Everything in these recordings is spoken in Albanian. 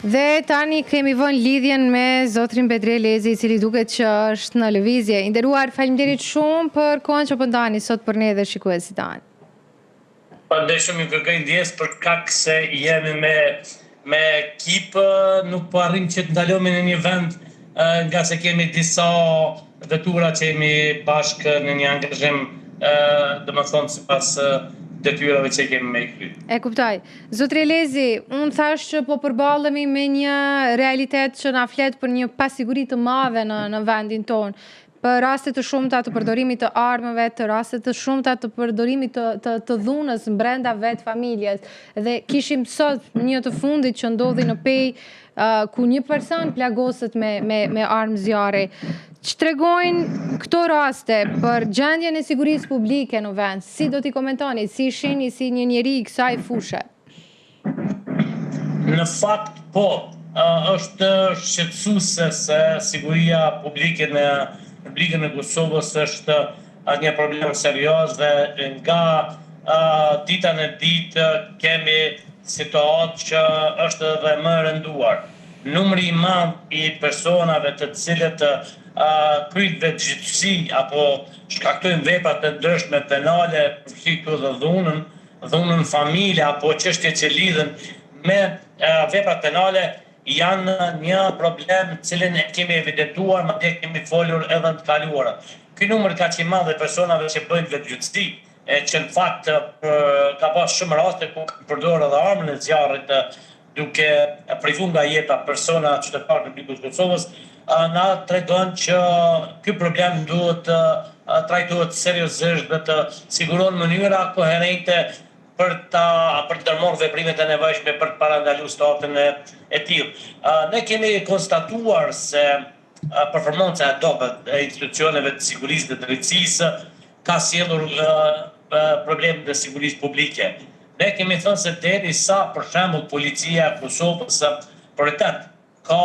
Dhe tani kemi vënë lidhjen me zotrin Bedre Lezi, i cili duket që është në lëvizje. I nderuar, faleminderit shumë për kohën që po ndani sot për ne dhe shikuesit tanë. Prandaj shumë ju kërkoj ndjes për kak se jemi me ekip, nuk po arrim që të ndalohemi në një vend nga se kemi disa detyra që jemi bashkë në një angazhim, domethënë sipas detyrave që kemi me i kry. E kuptoj. Zotri Lezi, unë thash që po përballemi me një realitet që na flet për një pasiguri të madhe në vendin tonë, për raste të shumta të përdorimit të armëve, të raste të shumta të përdorimit të dhunës brenda vetë familjes. Dhe kishim sot një të fundit që ndodhi në Pej, ku një person plagoset me armë zjarri. Që tregojnë këto raste për gjendjen e sigurisë publike në vend? Si do t'i komentoni? Si shihni si një njeri i kësaj fushë? Në fakt po, është shqetësuese se siguria publike në Republikën e Kosovës është një problem serioz dhe nga dita në ditë kemi situatë që është edhe më rënduar. Numri i madh i personave të cilët kryjnë vetëgjitësi apo shkaktojnë vepra të ndryshme penale, përfshirë dhe dhunën familje apo çështje që lidhen me veprat penale, janë një problem cilin e kemi evidentuar, madje kemi folur edhe në të kaluara. Ky numër kaq i madh i personave që bëjnë vetëgjitësi, që në fakt ka pas shumë raste ku përdorur edhe armën e zjarrit duke privuar nga jeta persona qytetarë të Republikës Kosovës, na tregon që ky problem duhet trajtohet seriozisht dhe të sigurohen mënyra koherente për të ndërmarrë veprimet e nevojshme për të parandaluar statën e tillë. Ne kemi konstatuar se performanca e dobët e institucioneve të sigurisë dhe drejtësisë ka sjellur probleme të sigurisë publike. Ne kemi thënë se derisa për shembull policia e Kosovës prioritet ka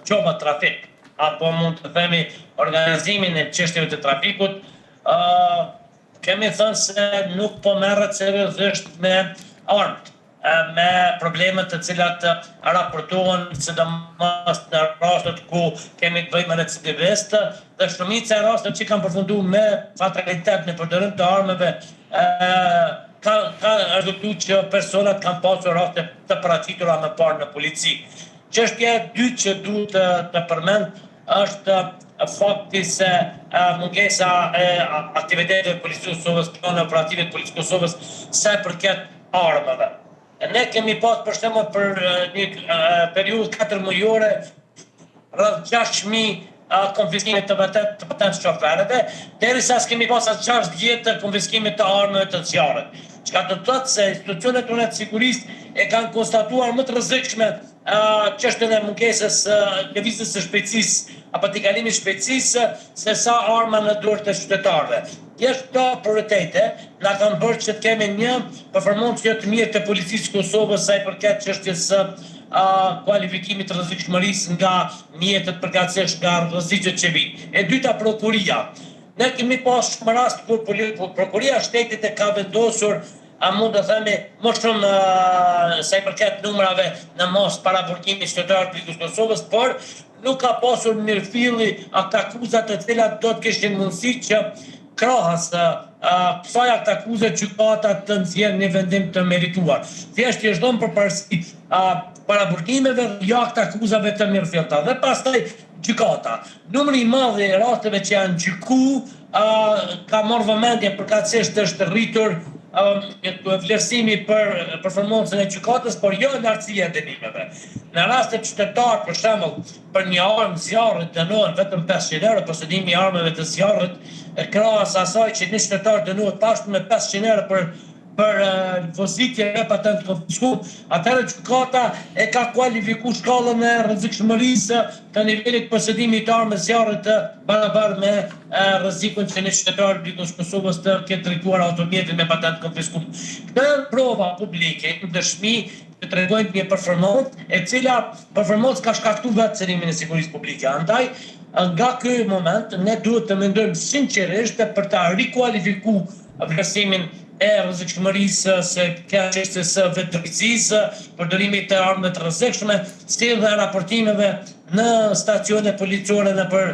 qoba trafik apo mund të themi organizimin e çështjeve të trafikut, kemi thënë se nuk po merret seriozisht me armët, me problemet të cilat raportohen sidomos në rastet ku kemi të bëjmë me recidivist dhe shumica e rasteve që kanë përfunduar me fatalitet në përdorim të armëve ka rezultuar që personat kanë pasur raste të paraqitura më parë në polici. Çështja e dytë që duhet të përmend është fakti se mungesa e aktiviteteve të Policisë së Kosovës, plane operative të Policisë së Kosovës sa i përket armëve. Ne kemi pas për shembull për një periudhë 4 muajore rreth 6.000 konfiskime të patentës shoferëve, derisa s'kemi pas as 6 vjet konfiskime të armëve të zjarrit. Çka do të thotë se institucionet tona të sigurisë e kanë konstatuar më të rrezikshme çështën e mungesës lëvizjes së shpejtësisë apo të kalimit shpejtësisë se sa arma në dorë të qytetarëve. Jeshtë këto prioritete na kanë bërë që të kemi një performancë të mirë të Policisë së Kosovës sa i përket çështjes së kualifikimit të rrezikshmërisë nga mjetet përkatësisht nga rreziqet që vijnë. E dyta, prokuria. Ne kemi pas shumë rast kur prokuria e shtetit e ka vendosur mund të themi më shumë sa i përket numrave në mos paraburgimit qytetarë të Republikës Kosovës, por nuk ka pasur mirëfilli ata akuzat të cilat do të kishin mundësi që krahas kësaj akuse gjykata të nxjerrë një vendim të merituar. Thjesht i është dhënë përparësi paraburgimeve jo akuzave të mirëfillta. Dhe pastaj gjykata. Numri i madh i rasteve që janë gjykuar ka marrë vëmendje përkatësisht është rritur vlerësimi për performancën e gjykatës, por jo lartësia e dënimeve. Në raste qytetar, për shembull, për një armë zjarri dënohen vetëm 500 euro, posedimi i armëve të zjarrit, krahas asaj që një qytetar dënohet tashmë me 500 euro për vozitje e patent konfiskuar, atëherë gjykata e ka kualifikuar shkallën e rrezikshmërisë të nivelit posedimit të armës zjarrit barabartë me rrezikun që një qytetar i Republikës Kosovës të ketë drejtuar automjetin me patent konfiskuar. Këtë prova publike, dëshmi që tregojnë një performancë e cila performancë ka shkaktuar vetë cënimin e sigurisë publike. Andaj, nga ky moment ne duhet të mendojmë sinqerisht për ta rikualifikuar vlerësimin e rrezikshmërisë së çështjes së vetëdrejtësisë, përdorimit të armëve të rrezikshme, si dhe raportimeve në stacione policore nëpër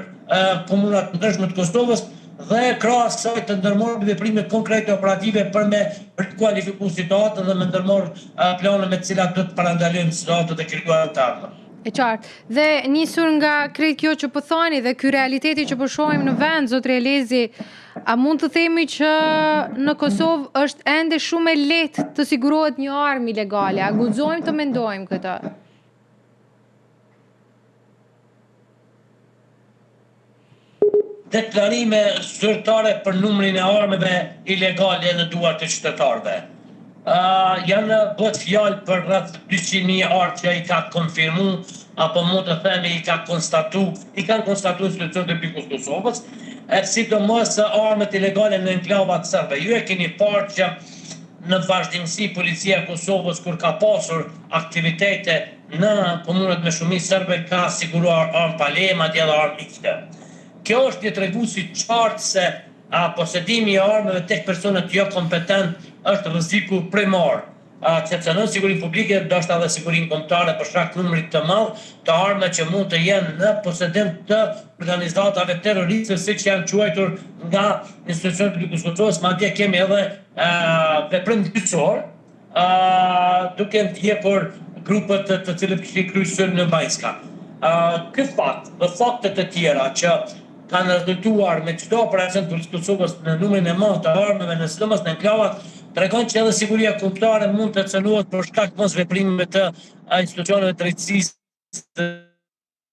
komunat të ndryshme të Kosovës dhe krahas kësaj të ndërmarrë veprime konkrete operative për me rikualifikuar situatën dhe me ndërmarrë plane me të cilat do të parandalojmë situatët e krijuara të ardhmen. E qartë. Dhe nisur nga krejt kjo që po thoni dhe ky realiteti që po shohim në vend, zotri Elezi, a mund të themi që në Kosovë është ende shumë e lehtë të sigurohet një armë ilegale? A guxojmë të mendojmë këtë? Deklarime zyrtare për numrin e armëve ilegale në duart e qytetarëve. Janë bët fjalë për rreth 200.000 armë që i ka konfirmu, apo mund të themi i kanë konstatu institucionet e Bykut Kosovës, sidomos armët ilegale në enklavat serbe. Ju e keni parë që në vazhdimsi policia e Kosovës kur ka pasur aktivitete në komunat me shumicë serbe ka siguruar armë pale, madje edhe armë mikse. Kjo është një treguesi i qartë se posedimi i armëve tek personat jo kompetent është rreziku primar, sepse në sigurinë publike ndoshta edhe sigurinë kombëtare për shkak të numrit të madh të armëve që mund të jenë në posedim të organizatave terroriste, siç janë quajtur nga institucionet e Bykut Kosovës, madje kemi edhe veprim dyqësor, duke ndjekur grupet të cilët kishin kryer në Bajska. Ky fakt dhe faktet të tjera që kanë rezultuar me çdo operacion të Kosovës në numrin e madh të armëve në sidomos në enklavat, tregon që edhe siguria kombëtare mund të cënohet për shkak të mos veprimeve të institucioneve të drejtësisë, të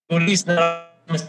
policisë në